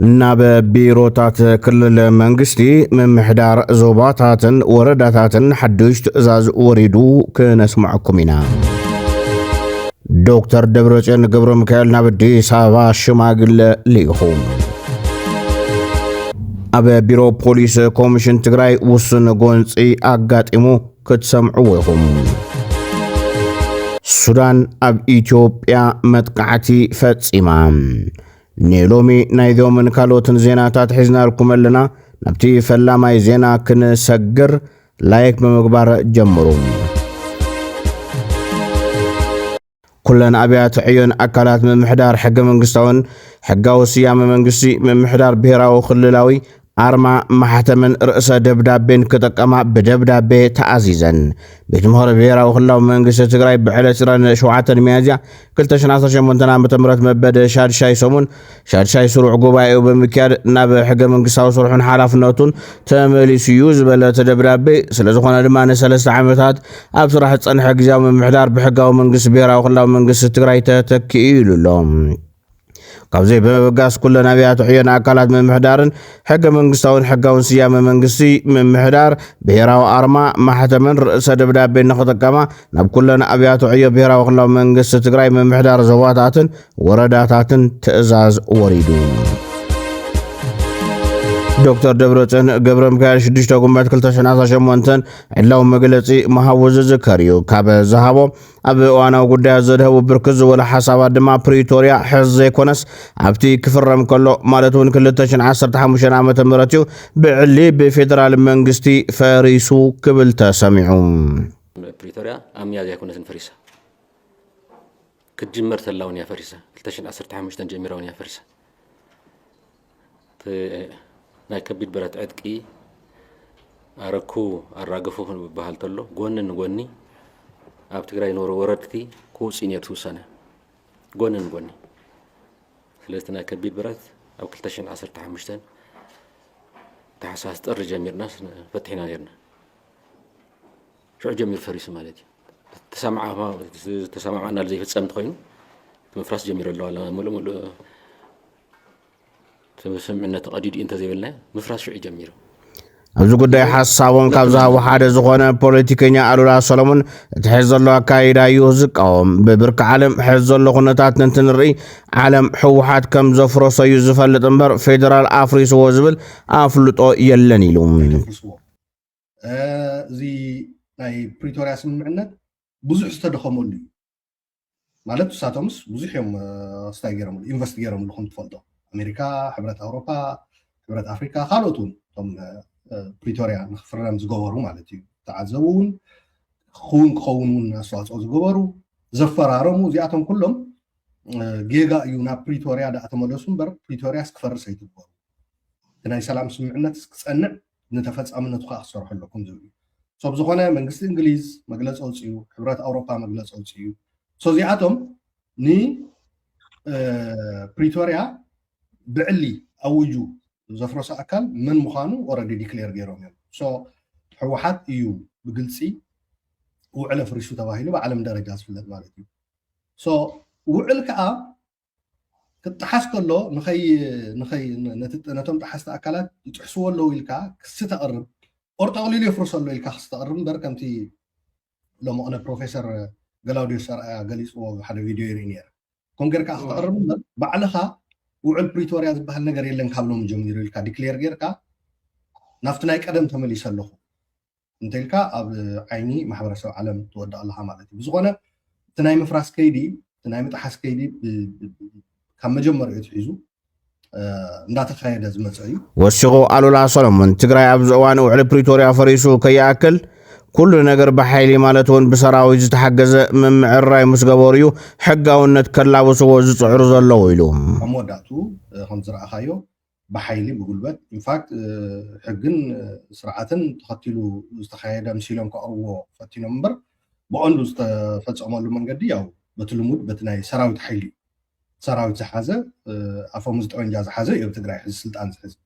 ناب بيروتات كل منغستي ممحدار زوباتاتن ورداتاتن حدوش تأزاز وريدو كنسمعكم هنا. دكتور دبرتشن قبر مكايل نابدي سابا شماغل ليهم. أبا بيرو بوليس كوميشن تغراي وصن قونسي أقات إمو كتسمعوهم. السودان أب إثيوبيا متقعتي فتسيمان. نيلومي نايدو من كالوتن زيناتات حزنا لكم لنا نبتي فلاماي زينا كنسجر لايك بمقبار جمرو كلنا أبيات عيون أكلات من محدار حق منقصون حقاو سيام منقصي من محدار بيراو خللاوي أرما محتمن رأس دبدابين كتقما بدبدابي تعزيزا بيتمهر بيراو خلاو منقصي تقراي بحالة سران شوعاتن ميازيا كلتشن عصر شمونتنا متمرت مبادة شاد شاي سومون شاد شاي سروع قبائي وبمكياد ناب حق منقصاو سروحون حالاف نوتون تاملي سيوز بلا تدبدابي سلازخونا دمان سلسة عامتات أبصر حد صنح حق زاو من محدار بحقاو منقصي بيراو خلاو منقصي تقراي تتكيلو لهم قبزي بمقاس كل نبيات عيون أكلات من محدارن حق منقصاون حقاون سيام منقصي من محدار بيراو أرما محتمن رأس دبدابي نخطق كما نب كلنا أبيات عيون بيراو خلاو منقص تقراي من محدار زواتاتن ورداتاتن تأزاز وريدون دكتور دبرتشن قبر مكايل شدشتا قمبات كلتشن عصا شموانتن علاو مقلتي محاوز ذكريو كاب زهابو أبي وانا وقودي زده بركز ولا حسابات دما بريتوريا حز كونس أبتي كفرم كله مالتون كلتشن عصر تحمشن عامة مراتيو بعلي بفدرال منغستي فاريسو كبلتا سميعون بريتوريا أمياد يكونس فريسة كتجمرت اللون يا فريسة كلتشن عصر تحمشن جميرون يا فريسة ناي كبيد برات عدكي أركو الراقفو بحالتلو قوني أب تقرأي نور وردكي كو سينير توسانة قوني ثلاثة كبيد برات أو كلتشن عصر تحمشتن تحساس تقر جميرنا فتحنا يرنا شو جمير فريس مالتي تسمع معنا زي فتسامت خوين مفراس جمير الله على ملو سمعنا تقديد انت زي بلنا مفراس شو يجميرو أبزو قدي حسابون كابزها وحادة زغونا بوليتيكينيا ألولا سلمون تحز الله كايدا يوزك أو ببرك عالم حز الله خنطات ننتنري عالم حوحات كم زفرو سيوزف اللتنبر فيدرال أفريس وزبل أفلطو يلني لهم زي ناي بريتوريا سمعنا بزح استدخموا لي مالت ساتومس بزح يوم استايجرهم انفستيجرهم اللي كنت تفضل أمريكا حبرات أوروبا حبرات أفريقيا خالوتون ثم بريتوريا نخفرم زغورو مالتي تعزون خونون أسواق زغورو زفرارمو زياتهم كلهم جيجا يونا بريتوريا دا أتملسون بر بريتوريا سكفر سيتبور تناي سلام سمعنا تسألنا نتفاجأ من نتوقع صراحة لكم زوجي صوب زخنا منجست إنجليز مجلس أوتسيو حبرات أوروبا مجلس أوتسيو زياتهم ني بريتوريا بعلي أوجو زفرس أكل من مخانو already declare جيروم so حوحات يو بقلسي وعلى فريشو تواهيلو بعلم درجات في المالتي so وعلك كتحس كله نخي نتم تحس أكلات تحسوا له يلكا كستقرب أرتقلي لي فرصة له يلكا كستقرب بركمتي لما أنا بروفيسور جلاوديو سر جالس وحد فيديو يرينير كونجر كاستقرب بعلها وعل بريتوريا زبحال نجار يلن كابلهم جميرو إلكا ديكلير غيركا نفتنا يقدم تملي سلخو انتلكا أب عيني محبرسو عالم تودع الله مالتي بزغونا تناي مفراس كيدي تناي متحس كيدي كم مجمر يتحيزو ندات خايدة زمتعي وشغو ألولا سلمون تقرأي أبزوان وعل بريتوريا فريسو كياكل كل نجر بحيلي مالتون بسراوي تحجز من معراي مسجبوريو حجة ونتكلم وسوز عرض الله ويلهم. أموداتو خمسة أخايو بحيلي بقولبت in fact حجن سرعة تخطيلو استخايدا مسيلهم كأروه فتي نمبر بقول فتش أمالو من قدي أو بتلمود بتناي سراوي حيلي سراوي تحازة أفهم مزتوين جاز حازة يبي تقرأي حز سلطان حز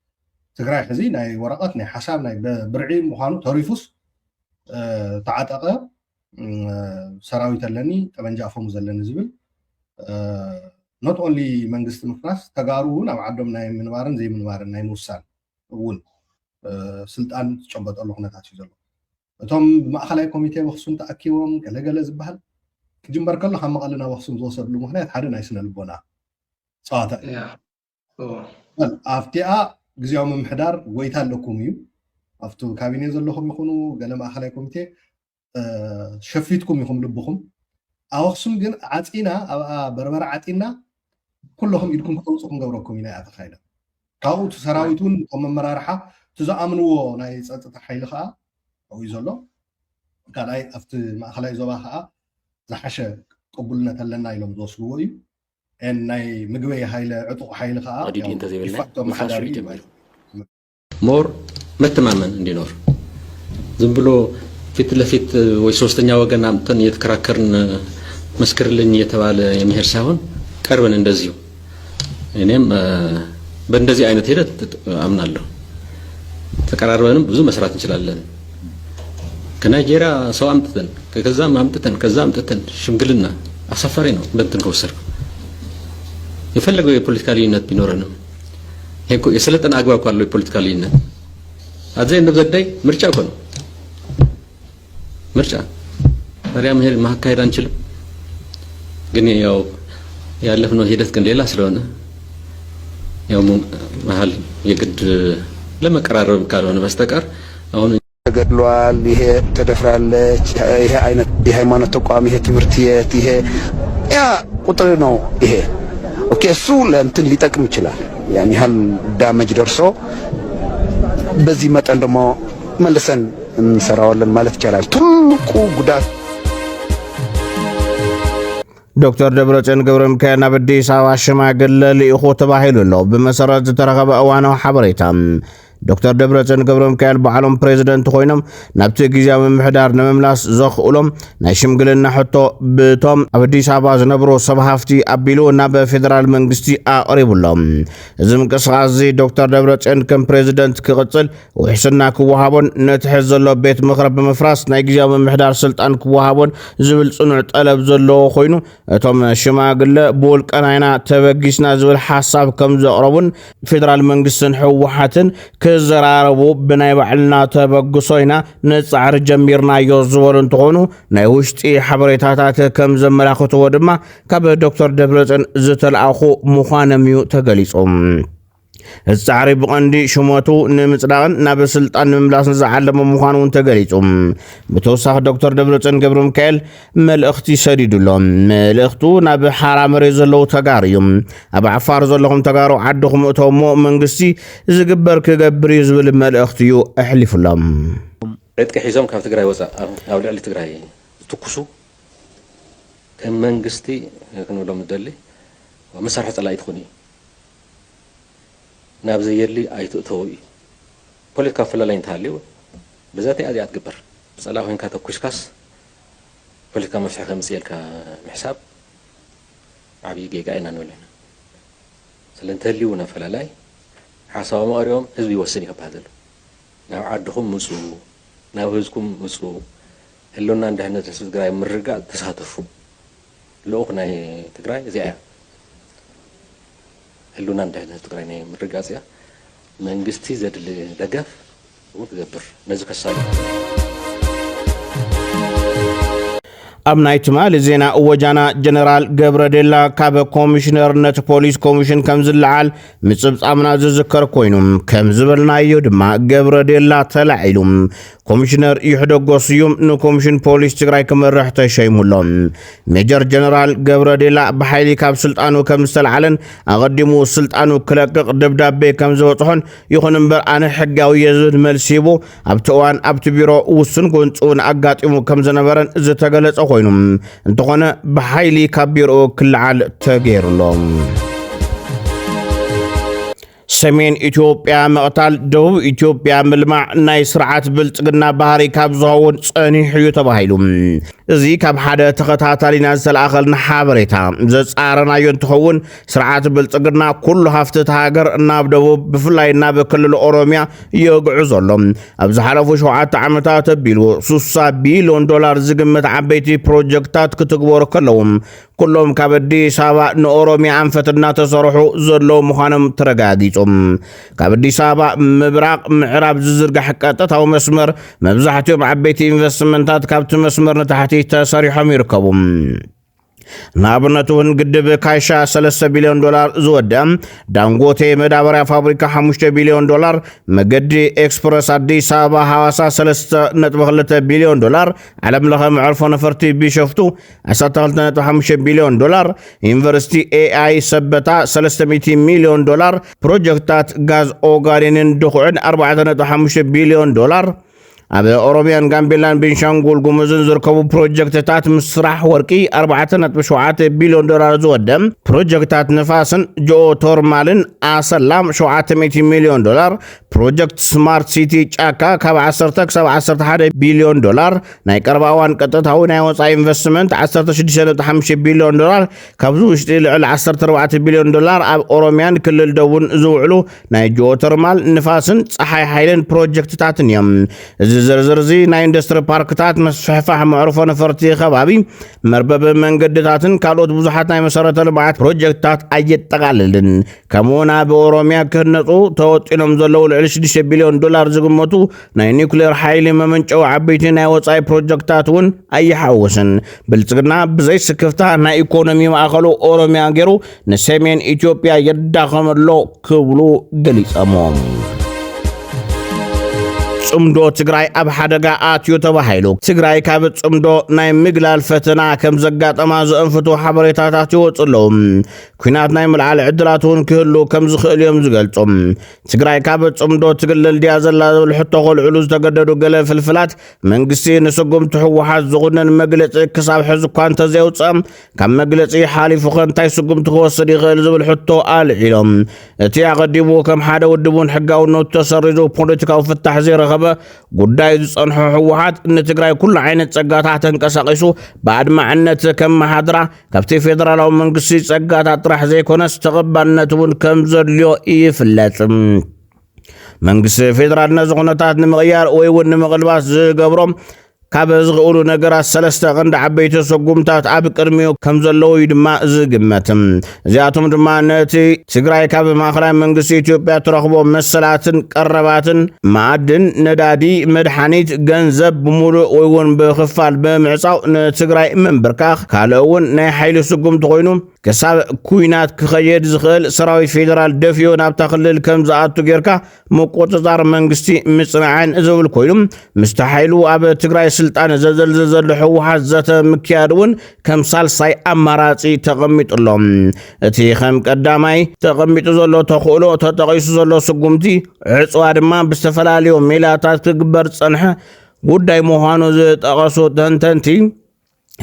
تقرأي حزي ناي ورقتني حساب ناي برعي مخانو تاريفوس تعاطق سراوي تلني طبعا جافهم زلن زبل not only መንግስቲ ምፍራስ ተጋሩ ናብ ዓዶም ናይ ምንባርን ዘይምንባርን ናይ ምውሳን እውን ስልጣን ዝጨበጠሉ ኩነታት እዩ ዘሎ እቶም ማእከላይ ኮሚቴ በክሱም ተኣኪቦም ገለገለ ዝበሃል ክጅምበር ከሎ ካብ መቐለ ናብ ኣክሱም ዝወሰድሉ ምክንያት ሓደ ናይ ስነ ልቦና ፀዋታ ኣብቲኣ ግዜያዊ ምምሕዳር ጎይታ ኣለኩም እዩ ኣብቲ ካቢኔ ዘለኹም ይኹኑ ገለ ማእከላይ ኮሚቴ ሸፊትኩም ይኹም ልብኹም ኣብ ኣክሱም ግን ዓፂና ኣብ በርበረ ዓጢና ኩለኹም ኢድኩም ክተውፅኹም ገብረኩም ኢና ኣተኻይዳ ካብኡ ሰራዊቱን ቶም መመራርሓ ትዝኣምንዎ ናይ ፀጥታ ሓይሊ ከዓ ኣብኡ ዘሎ ካልኣይ ኣብቲ ማእከላይ ዞባ ከዓ ዝሓሸ ቅቡልነት ኣለና ኢሎም ዝወስድዎ እዩ ናይ ምግበይ ሃይለ ዕጡቕ ሃይሊ ከዓ ይፋቶም ሓዳሪ ሞር መተማመን እንዲኖር ዝም ብሎ ፊት ለፊት ወይ ሶስተኛ ወገን አምጥተን እየተከራከርን መስክርልኝ እየተባለ የሚሄድ ሳይሆን ቀርበን እንደዚሁ እኔም በእንደዚህ አይነት ሂደት አምናለሁ ተቀራርበንም ብዙ መስራት እንችላለን ከናይጄሪያ ሰው አምጥተን ከዛ አምጥተን ሽምግልና አሳፋሪ ነው በእንትን ከወሰድኩ የፈለገው የፖለቲካ ልዩነት ቢኖረንም ይሄ የሰለጠነ አግባብ ካለው የፖለቲካ ልዩነት አዘይ እንደዘዳይ ምርጫ እኮ ነው ምርጫ ታዲያ መሄድ ማካሄድ አንችልም ግን ያው ያለፍነው ሂደት ግን ሌላ ስለሆነ ያው መሀል የግድ ለመቀራረብ ካልሆነ በስተቀር አሁን ተገድሏል ይሄ ተደፍራለች ይሄ አይነት የሃይማኖት ተቋም ይሄ ትምህርት ቤት ይሄ ያ ቁጥር ነው ይሄ ኦኬ እሱ ለእንትን ሊጠቅም ይችላል ያን ያህል ዳመጅ ደርሶ በዚህ መጠን ደግሞ መልሰን እንሰራዋለን ማለት ይቻላል ትልቁ ጉዳት ዶክተር ደብረጽዮን ገብረ ሚካኤል ናብ አዲስ አበባ ሽማግለ ልኢኹ ተባሂሉሎ ብመሰረት ዝተረኸበ እዋናዊ ሓበሬታ ዶክተር ደብረጽዮን ገብረ ሚካኤል በዓሎም ፕሬዝደንት ኮይኖም ናብቲ ጊዜያዊ ምምሕዳር ንምምላስ ዘኽእሎም ናይ ሽምግልና ሕቶ ብቶም ኣብ አዲስ አበባ ዝነብሩ ሰብ ሃፍቲ ኣቢሉ ናብ ፌደራል መንግስቲ ኣቕሪቡሎም እዚ ምንቅስቓስ እዚ ዶክተር ደብረጽዮን ከም ፕሬዝደንት ክቕፅል ውሕስና ክወሃቦን ነቲ ሕዚ ዘሎ ቤት ምክሪ ብምፍራስ ናይ ጊዜያዊ ምምሕዳር ስልጣን ክወሃቦን ዝብል ጽኑዕ ጠለብ ዘለዎ ኮይኑ እቶም ሽማግለ ብውልቀናይና ተበጊስና ዝብል ሓሳብ ከም ዘቕረቡን ፌደራል መንግስትን ሕወሓትን ክዘራረቡ ብናይ ባዕልና ተበግሶይና ንጻዕሪ ጀሚርናዮ ዝበሉ እንትኾኑ ናይ ውሽጢ ሓበሬታታት ከም ዘመላኽትዎ ድማ ካብ ዶክተር ደብረጽዮን ዝተለኣኹ ምዃኖም እዩ ተገሊጾም السعري بقندي شموتو نمصداقن ناب سلطان نملاسن زعلم مخانون تغليصوم بتوسخ دكتور دبرጽዮን ገብረ ሚካኤል መልእኽቲ ሰዲዱሎም መልእኽቱ ናብ ሓራም ረዘለው ተጋሪዮም ኣብ ዓፋር ዘለኹም ተጋሩ ዓድኹም እቶሞ መንግስቲ ዝግበር ክገብር ይዝብል መልእኽቲ እዩ ኣሕሊፉሎም ዕጥቂ ሒዞም ካብ ትግራይ ወፃ ኣብ ልዕሊ ትግራይ ትኩሱ ከም መንግስቲ ክንብሎም ደሊ መሳርሒ ፀላኢ ትኾኒ ናብ ዘየሊ ኣይትእተውይ ፖለቲካ ፈላላይ እንታልዩ በዛት ኣዚያ ትግበር ፀላ ኮይንካ ተኩስካስ ፖለቲካ መፍትሒ ከምፅልካ ምሕሳብ ዓብይ ጌጋ ኢና ንብለና ስለንተልዩና ፈላላይ ሓሳብ መሪዮም ህዝቢ ይወስን ይከባል ዘሎ ናብ ዓድኹም ምፁ ናብ ህዝብኩም ምፁ ህልውና እንደህነት ህዝቢ ትግራይ ምርጋእ ተሳተፉ ልኡኽ ናይ ትግራይ እዚኣ ህልውና እንደህነት ትግራይ ናይ ምርጋእ እዚኣ መንግስቲ ዘድሊ ደገፍ ወትገብር ነዚ ከሳለ ኣብ ናይ ትማል ዜና ወጃና ጀነራል ገብረዴላ ካብ ኮሚሽነርነት ፖሊስ ኮሚሽን ከም ዝለዓል ምጽብጻምና ዝዝከር ኮይኑ ከም ዝበልናዮ ድማ ገብረዴላ ተላዒሉ ኮሚሽነር ይሕደጎስዩም ንኮሚሽን ፖሊስ ትግራይ ክመርሕ ተሸይሙሎም ሜጀር ጀነራል ገብረዴላ በሓይሊ ካብ ስልጣኑ ከም ዝተለዓለን ኣቀዲሙ ስልጣኑ ክለቅቕ ደብዳቤ ከም ዝበጽሖን ይኹን እምበር ኣነ ሕጋዊ የዝብል መልሲ ሂቡ ኣብቲ እዋን ኣብቲ ቢሮ ውስን ጎንጹን ኣጋጢሙ ከም ዝነበረን ዝተገለጸ ኮይኑ እንተኾነ በሓይሊ ካብ ቢሮ ክለዓል ተገይሩሎም ሰሜን ኢትዮጵያ መቕታል ደቡብ ኢትዮጵያ ምልማዕ ናይ ስርዓት ብልጽግና ባህሪ ካብ ዝኸውን ጸኒሕ እዩ ተባሂሉ እዚ ካብ ሓደ ተኸታታሊና ዝተላኸልና ሓበሬታ ዘጻረናዮ እንትኸውን ስርዓት ብልጽግና ኩሉ ሃፍቲ ሃገር ናብ ደቡብ ብፍላይ ናብ ክልል ኦሮሚያ የግዕዞ ኣሎ ኣብ ዝሓለፉ 7 ዓመታት ኣቢሉ 60 ቢልዮን ዶላር ዝግመት ዓበይቲ ፕሮጀክታት ክትግበሩ ከለዎም ኩሎም ካብ ኣዲስ ኣበባ ንኦሮሚያ ኣንፈት እናተሰርሑ ዘለዉ ምዃኖም ተረጋጊጾም ካብ ኣዲስ ኣበባ ምብራቕ ምዕራብ ዝዝርጋሕ ቀጥታዊ መስመር መብዛሕትኦም ዓበይቲ ኢንቨስትመንታት ካብቲ መስመር ንታሕቲ ተሰሪሖም ይርከቡ ንኣብነት እውን ግድብ ካይሻ 3 ቢልዮን ዶላር ዝወድአ ዳንጎቴ መዳበርያ ፋብሪካ 5 ቢልዮን ዶላር መገዲ ኤክስፕረስ ኣዲስ ኣበባ ሃዋሳ 3.2 ቢልዮን ዶላር ዓለምለኸ መዕርፎ ነፈርቲ ቢሸፍቱ 12.5 ቢልዮን ዶላር ዩኒቨርሲቲ ኤአይ ሰበታ 300 ሚልዮን ዶላር ፕሮጀክታት ጋዝ ኦጋዴንን ድኹዕን 4.5 ቢልዮን ዶላር ኣብ ኦሮሚያን ጋምቤላን ቤንሻንጉል ጉሙዝን ዝርከቡ ፕሮጀክትታት ምስራሕ ወርቂ 4.7 ቢልዮን ዶላር ዝወድም ፕሮጀክታት ንፋስን ጂኦተርማልን ኣሰላም 700 ሚልዮን ዶላር ፕሮጀክት ስማርት ሲቲ ጫካ ካብ 10 ክሳብ 11 ቢልዮን ዶላር ናይ ቀረባዋን ቀጥታዊ ናይ ወፃኢ ኢንቨስትመንት 16.5 ቢልዮን ዶላር ካብዚ ውሽጢ ልዕሊ 14 ቢልዮን ዶላር ኣብ ኦሮሚያን ክልል ደቡብን ዝውዕሉ ናይ ጂኦተርማል ንፋስን ፀሓይ ሓይልን ፕሮጀክትታትን እዮም ዝርዝርዚ ናይ ኢንዱስትሪ ፓርክታት መስፋሕፋሕ መዕርፎ ነፈርቲ ከባቢ መርበብ መንገድታትን ካልኦት ብዙሓት ናይ መሰረተ ልምዓት ፕሮጀክትታት ኣየጠቃልልን ከምኡውን ኣብ ኦሮሚያ ክህነፁ ተወጢኖም ዘለዉ ልዕሊ 6 ቢልዮን ዶላር ዝግመቱ ናይ ኒውክሌር ሓይሊ መመንጨዊ ዓበይቲ ናይ ወፃኢ ፕሮጀክትታት እውን ኣይሓወስን ብልጽግና ብዘይስክፍታ ናይ ኢኮኖሚ ማእኸሉ ኦሮሚያ ገይሩ ንሰሜን ኢትዮጵያ የዳኸመሎ ክብሉ ገሊፆሞም ጽምዶ ትግራይ ኣብ ሓደጋ ኣትዩ ተባሂሉ ትግራይ ካብ ጽምዶ ናይ ምግላል ፈተና ከም ዘጋጠማ ዘንፍቱ ሓበሬታታት ይወጹ ኣለዉ ኩናት ናይ ምልዓል ዕድላት እውን ክህሉ ከም ዝኽእል እዮም ዝገልጹ ትግራይ ካብ ጽምዶ ትግልል ድያ ዘላ ዝብል ሕቶ ከልዕሉ ዝተገደዱ ገለ ፍልፍላት መንግስቲ ንስጉምቲ ሕወሓት ዝኹነን መግለፂ ክሳብ ሕዚ እኳ እንተዘየውፅአ ካብ መግለፂ ሓሊፉ ኸ እንታይ ስጉምቲ ክወስድ ይኽእል ዝብል ሕቶ ኣልዒሎም እቲ ኣቐዲሙ ከም ሓደ ውድቡን ሕጋውነቱ ተሰሪዙ ፖለቲካዊ ፍታሕ ዘይረኸበ ጉዳይ ዝጸንሖ ሕወሓት ንትግራይ ኩሉ ዓይነት ጸጋታት ተንቀሳቒሱ ብኣድማዕነት ከም መሓድራ ካብቲ ፌደራላዊ መንግስቲ ጸጋታት ጥራሕ ዘይኮነስ ተቐባልነት እውን ከም ዘድልዮ ይፍለጥ መንግስቲ ፌደራል ነዚ ኩነታት ንምቕያር ወይ እውን ንምቕልባስ ዝገብሮም ካብ ዝኽእሉ ነገራት ሰለስተ ቀንዲ ዓበይቲ ስጉምታት ኣብ ቅድሚኡ ከም ዘለዉ ድማ ዝግመት እዚኣቶም ድማ ነቲ ትግራይ ካብ ማእኸላይ መንግስቲ ኢትዮጵያ ትረኽቦ መሰላትን ቀረባትን ማዕድን ነዳዲ መድሓኒት ገንዘብ ብሙሉእ ወይ እውን ብኽፋል ብምዕፃው ንትግራይ ምንብርካኽ ካልእ እውን ናይ ሓይሊ ስጉምቲ ኮይኑ ክሳብ ኩናት ክኸየድ ዝኽእል ሰራዊት ፌደራል ደፍዮ ናብታ ክልል ከም ዝኣቱ ጌርካ ምቁፅፃር መንግስቲ ምጽናዕን ዝብል ኮይኑ ምስቲ ሓይሉ ኣብ ትግራይ ስልጣን ዘዘልዘለ ሕወሓት ዘተ ምክያድ እውን ከም ሳልሳይ ኣማራፂ ተቐሚጡሎም እቲ ከም ቀዳማይ ተቐሚጡ ዘሎ ተኽእሎ ተጠቒሱ ዘሎ ስጉምቲ ዕፅዋ ድማ ብዝተፈላለዩ ሜላታት ክግበር ፀንሐ ጉዳይ ምዃኑ ዝጠቐሱ ተንተንቲ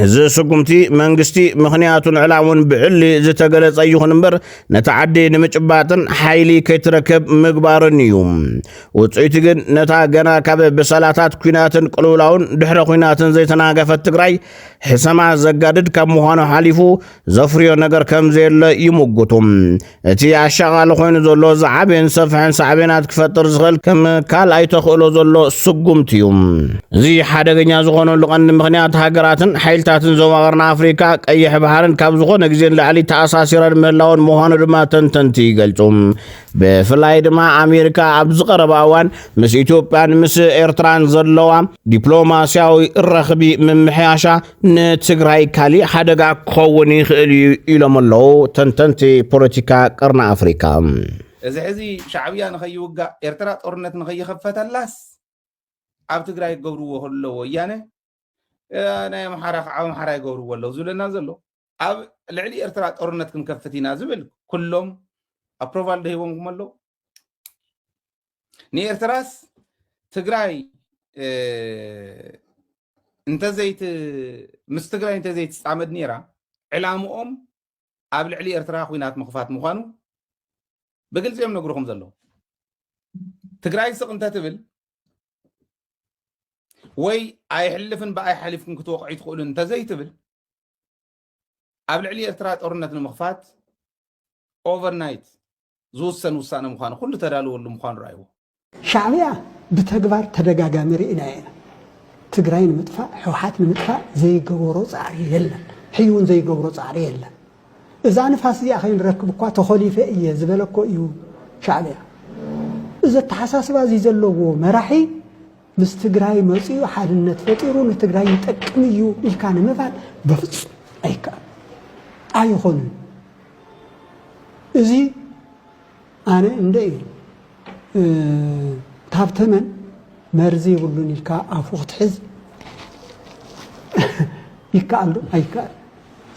እዚ ስጉምቲ መንግስቲ ምኽንያቱን ዕላሙን ብዕሊ ዝተገለጸ ይኹን እምበር ነቲ ዓዲ ንምጭባጥን ሓይሊ ከይትረክብ ምግባርን እዩ ውፅኢቱ ግን ነታ ገና ካብ ብሰላታት ኩናትን ቅልውላውን ድሕሪ ኩናትን ዘይተናገፈት ትግራይ ሕሰማ ዘጋድድ ካብ ምዃኑ ሓሊፉ ዘፍርዮ ነገር ከም ዘየለ ይምጉቱ እቲ ኣሻቓሊ ኮይኑ ዘሎ ዝዓብየን ሰፍሕን ሳዕቤናት ክፈጥር ዝኽእል ከም ካልኣይ ተኽእሎ ዘሎ ስጉምቲ እዩ እዚ ሓደገኛ ዝኾነሉ ቀንዲ ምኽንያት ሃገራትን ሓይልታትን ዞባ ኣፍሪካ ቀይሕ ባህርን ካብ ዝኾነ ግዜ ንላዕሊ ተኣሳሲረን ምህላውን ምዃኑ ድማ ተንተንቲ ይገልጹ ብፍላይ ድማ ኣሜሪካ ኣብ ዝቐረበ እዋን ምስ ኢትዮጵያን ምስ ኤርትራን ዘለዋ ዲፕሎማስያዊ ረኽቢ ምምሕያሻ ንትግራይ ካሊእ ሓደጋ ክኸውን ይኽእል ኢሎም ኣለዉ ተንተንቲ ፖለቲካ ቀርኒ ኣፍሪካ እዚ ሕዚ ሻዕብያ ንኸይውጋእ ኤርትራ ጦርነት ንኸይኸፈተላስ ኣብ ትግራይ ገብርዎ ከለዎ ወያነ ናይ ኣምሓራ ከዓ ኣምሓራ ይገብርዎ ኣለዉ ዝብለና ዘሎ ኣብ ልዕሊ ኤርትራ ጦርነት ክንከፍት ኢና ዝብል ኩሎም ኣፕሮቫል ደሂቦምኩም ኣለዉ ንኤርትራስ ትግራይ ምስ ትግራይ እንተዘይትፃመድ ነይራ ዕላምኦም ኣብ ልዕሊ ኤርትራ ኩናት ምኽፋት ምዃኑ ብግልፂ እዮም ነግሩኹም ዘለዉ ትግራይ ስቕ እንተትብል ወይ ኣይሕልፍን ብኣይ ሓሊፍኩም ክትወቅዑ ትኽእሉ እንተዘይትብል ኣብ ልዕሊ ኤርትራ ጦርነት ንምኽፋት ኦቨርናይት ዝውሰን ውሳነ ምዃኑ ኩሉ ተዳልወሉ ምዃኑ ረኣይዎ ሻዕብያ ብተግባር ተደጋጋሚ ርኢና ኢና ትግራይ ንምጥፋእ ሕወሓት ንምጥፋእ ዘይገብሮ ፃዕሪ የለን ሕዩን ዘይገብሮ ፃዕሪ የለን እዛ ንፋስ እዚኣ ከይንረክብ እኳ ተኸሊፈ እየ ዝበለኮ እዩ ሻዕብያ እዚ ተሓሳስባ እዚ ዘለዎ መራሒ ምስ ትግራይ መፅኡ ሓድነት ፈጢሩ ንትግራይ ይጠቅም እዩ ኢልካ ንምባል በፍጹም ኣይከኣል ኣይኾንን እዚ ኣነ እንደይ ታብተመን መርዚ ይብሉን ኢልካ ኣፉ ክትሕዝ ይከኣል ዶ ኣይከኣል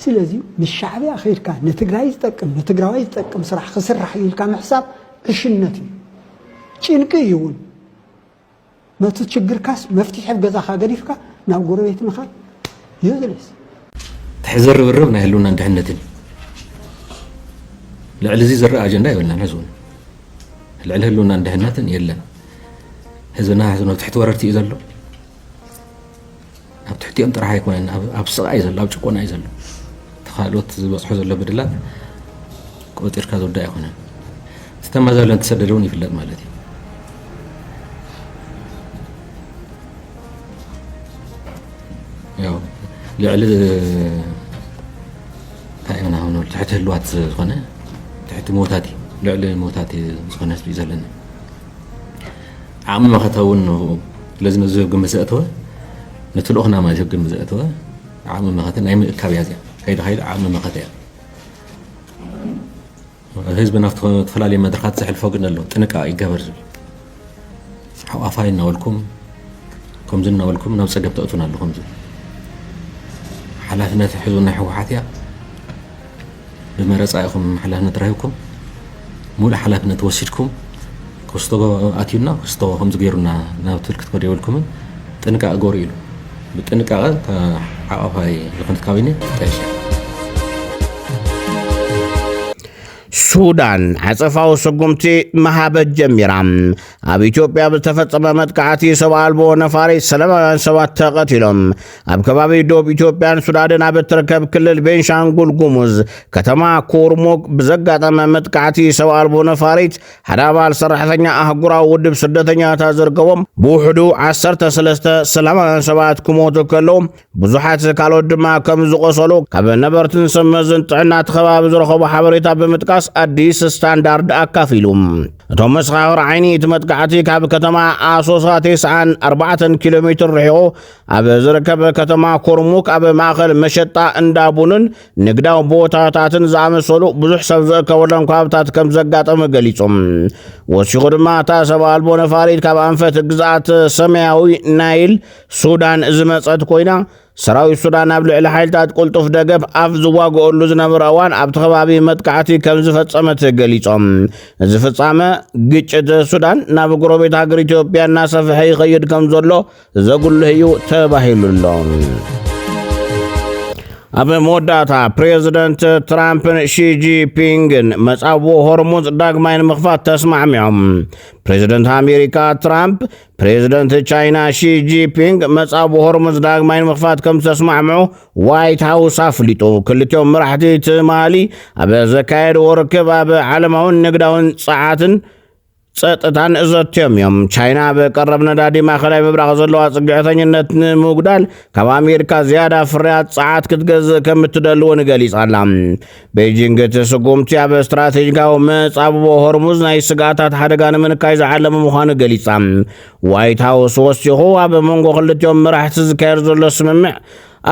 ስለዚ ምስ ሻዕብያ ኸይድካ ንትግራይ ዝጠቅም ንትግራዋይ ዝጠቅም ስራሕ ክስራሕ ኢልካ ምሕሳብ ዕሽነት እዩ ጭንቂ እዩ እውን ነቲ ችግርካስ መፍትሒ ገዛኻ ገዲፍካ ናብ ጎረቤት ምኻድ ይዝለስ تحزر بالربنا هلونا عند حنتين العلزيز الرأى جندا ولا نزون العل هلونا عند حنتين يلا هزنا هزنا تحت وررتي يزلو أب تحتي أنت راح يكون أب صقع يزلو أب تكون يزلو تخالوت بصحو زلو بدلات كوت يركزوا الداء هنا استمع زالوا تسدلوني في اللات مالتي يو لعل هاي أنا هون تحت هالوقت زخنة تحت موتاتي لعل موتاتي زخنة بيزلنا عم ما خطوا إنه لازم نزوج مسأتوه نتلوخنا ما نزوج مسأتوه عم ما خطنا نعمل كابيازيا هيدا عم ما خطيا هزب نفط تفلالي مدرخات سحل فوقنا له تنكا يجبر حوافين نولكم كم زلنا نولكم نوصل جبتوتنا لكم زل حلفنا تحزونا حوحاتيا بمرز عايكم حلفنا ترايكم مول حلفنا توسيدكم كستو أتينا كستو هم زغيرنا ناوتلك تقوليولكم تنكا أقوريلو بتنكا حوافي لكنت كابيني تعيش ሱዳን ዓጸፋው ስጉምቲ መሃበት ጀሚራ ኣብ ኢትዮጵያ ብዝተፈጸመ መጥቃዕቲ ሰብ ኣልቦ ነፋሪት ሰላማውያን ሰባት ተቐቲሎም ኣብ ከባቢ ደቡብ ኢትዮጵያን ሱዳንን ኣብ እትርከብ ክልል ቤንሻንጉል ጉሙዝ ከተማ ኩርሙክ ብዘጋጠመ መጥቃዕቲ ሰብ ኣልቦ ነፋሪት ሓደ ኣባል ሰራሕተኛ ኣህጉራዊ ውድብ ስደተኛታት ዝርከቦም ብውሕዱ 13 ሰላማውያን ሰባት ክሞቱ ከለዉ ብዙሓት ካልኦት ድማ ከም ዝቆሰሉ ካብ ነበርትን ስምዝን ጥዕናት ከባቢ ዝረኸቡ ሓበሬታ ብምጥቃስ አዲስ ስታንዳርድ አካፊሉም እቶም መስኻኽር ዓይኒ እቲ መጥቃዕቲ ካብ ከተማ ኣሶሳ 94 ኪሎ ሜትር ርሒቑ ኣብ ዝርከብ ከተማ ኩርሙክ ኣብ ማእኸል መሸጣ እንዳቡንን ንግዳዊ ቦታታትን ዝኣመሰሉ ብዙሕ ሰብ ዝእከበሎም ከባብታት ከም ዘጋጠመ ገሊፆም ወሲኹ ድማ እታ ሰብ ኣልቦ ነፋሪት ካብ ኣንፈት ግዝኣት ሰማያዊ ናይል ሱዳን ዝመፀት ኮይና ሰራዊት ሱዳን ኣብ ልዕሊ ሓይልታት ቁልጡፍ ደገፍ ኣፍ ዝዋግአሉ ዝነበረ እዋን ኣብቲ ከባቢ መጥቃዕቲ ከም ዝፈጸመት ገሊፆም እዚ ፍጻመ ግጭት ሱዳን ናብ ጎረቤት ሃገር ኢትዮጵያ እናሰፍሐ ይኸይድ ከም ዘሎ ዘጉልህ እዩ ተባሂሉሎ ኣብ መወዳእታ ፕሬዚደንት ትራምፕን ሺጂፒንግን መጻቦ ሆርሙዝ ዳግማይ ንምኽፋት ተስማዕሚዖም ፕሬዚደንት ኣሜሪካ ትራምፕ ፕሬዚደንት ቻይና ሺጂፒንግ መጻቦ ሆርሙዝ ዳግማይ ንምኽፋት ከም ተስማዕምዑ ዋይት ሃውስ ኣፍሊጡ ክልቲኦም መራሕቲ ትማሊ ኣብ ዘካየድዎ ርክብ ኣብ ዓለማውን ንግዳውን ፀዓትን ጸጥታን እዘትዮም እዮም ቻይና በቀረብ ነዳዲ ማእከላይ ምብራቕ ዘለዋ ጽግዕተኝነት ንምጉዳል ካብ ኣሜሪካ ዝያዳ ፍርያት ፀዓት ክትገዝእ ከም እትደልውን ገሊጻላ ቤጂንግ ትስጉምቲ ኣብ ስትራቴጂካዊ መጻብቦ ሆርሙዝ ናይ ስጋታት ሓደጋ ንምንካይ ዝዓለመ ምዃኑ ገሊጻ ዋይት ሃውስ ወሲኹ ኣብ መንጎ ክልቲኦም መራሕቲ ዝካየድ ዘሎ ስምምዕ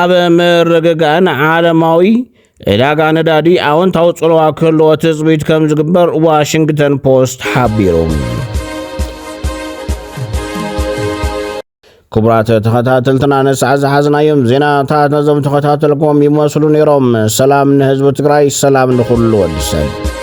ኣብ ምርግጋእን ዓለማዊ ዕዳጋ ነዳዲ ኣወንታዊ ጽልዋ ክህልዎ ትጽቢት ከም ዝግበር ዋሽንግተን ፖስት ሓቢሩ ክቡራት ተኸታተልትና ነስዓት ዝሓዝናዮም ዜናታት ነዞም ተኸታተልኩም ይመስሉ ነይሮም ሰላም ንህዝቢ ትግራይ ሰላም ንኹሉ ወዲ ሰብ